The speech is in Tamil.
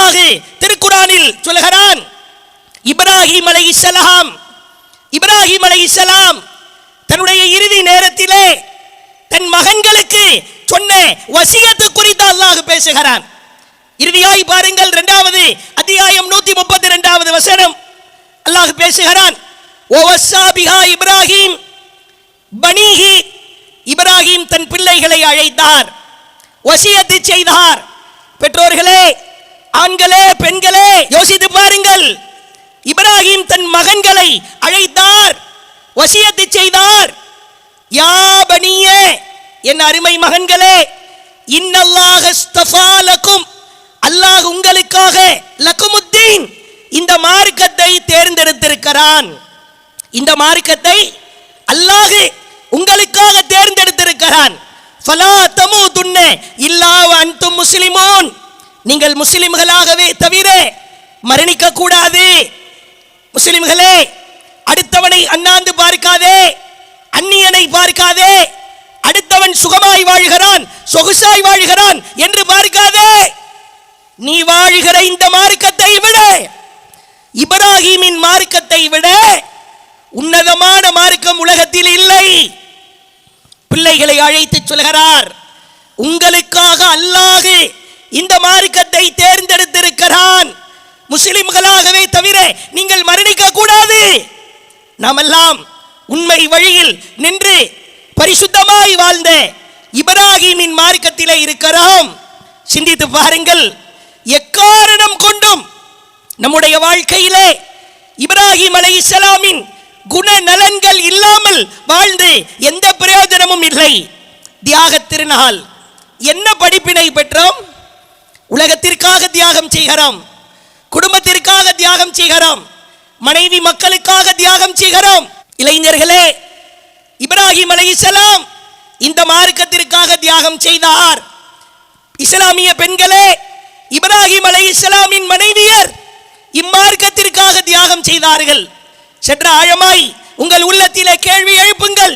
அல்லாஹ் திருக்குர்ஆனில் சொல்கிறான், இப்ராஹிம் அலைஹிஸ்ஸலாம் தன்னுடைய இறுதி நேரத்திலே தன் மகன்களுக்கு சொன்ன வசியத்து குறித்து அல்லாஹ் பேசுகிறான். இறுதியாய் பாருங்கள், 2வது அத்தியாயம் 132வது வசனம். அல்லாஹ் பேசுகிறான், வஸா பிஹா இப்ராஹிம் பனீஹி, இப்ராஹிம் தன் பிள்ளைகளை அழைத்தார், வசியத்து செய்தார். பெற்றோர்களே, ஆண்களே, பெண்களே, யோசித்து பாருங்கள். இப்ராஹிம் தன் மகன்களை அழைத்தார், வசியத்து செய்தார். யா பனியே, என் அருமை மகன்களே, இன்னல்லாஹ இஸ்தஃபா லக்கும், அல்லாஹ் உங்களுக்காக லக்குமுத்தீன், இந்த மார்க்கத்தை தேர்ந்தெடுத்திருக்கிறான். இந்த மார்க்கத்தை அல்லாஹ் உங்களுக்காக தேர்ந்தெடுத்திருக்கிறான். ஃபலா தமூதுன்ன இல்லா வ அன்தும் முஸ்லிமூன், நீங்கள் முஸ்லிம்களாகவே தவிர மரணிக்க கூடாது. முஸ்லிம்களே, அடுத்தவனை அண்ணாந்து பார்க்காதே, அந்நியனை பார்க்காதே, அடுத்தவன் சுகமாய் வாழ்கிறான், சொகுசாய் வாழ்கிறான் என்று பார்க்காதே. நீ வாழ்கிற இந்த மார்க்கத்தை விட, இப்ராஹிமின் மார்க்கத்தை விட உன்னதமான மார்க்கம் உலகத்தில் இல்லை. பிள்ளைகளை அழைத்து சொல்கிறார், உங்களுக்காக அல்லாஹ் இந்த மார்க்கத்தை தேர்ந்தெடுத்திருக்கிறான். முஸ்லிம்களாகவே தவிர நீங்கள் மரணிக்க கூடாது. நாமெல்லாம் உண்மை வழியில் நின்று பரிசுத்தமாய் வாழ்ந்த இப்ராஹிமின் மார்க்கத்திலே இருக்கிறோம். சிந்தித்து பாருங்கள், எக்காரணம் கொண்டும் நம்முடைய வாழ்க்கையிலே இப்ராஹிம் அலைஹிஸ்ஸலாமின் குணநலன்கள் இல்லாமல் வாழ்ந்து எந்த பிரயோஜனமும் இல்லை. தியாக திருநாள் என்ன படிப்பினை பெற்றோம்? உலகத்திற்காக தியாகம் செய்கிறோம், குடும்பத்திற்காக தியாகம் செய்கிறோம், மனைவி மக்களுக்காக தியாகம் செய்கிறோம். இளைஞர்களே, இப்ராஹிம் அலைஹிஸ்ஸலாம் இந்த மார்க்கத்திற்காக தியாகம் செய்தார். இஸ்லாமிய பெண்களே, இப்ராஹிம் அலைஹிஸ்ஸலாமின் மனைவியர் இம்மார்க்கத்திற்காக தியாகம் செய்தார்கள். சற்று ஆழமாய் உங்கள் உள்ளத்திலே கேள்வி எழுப்புங்கள்.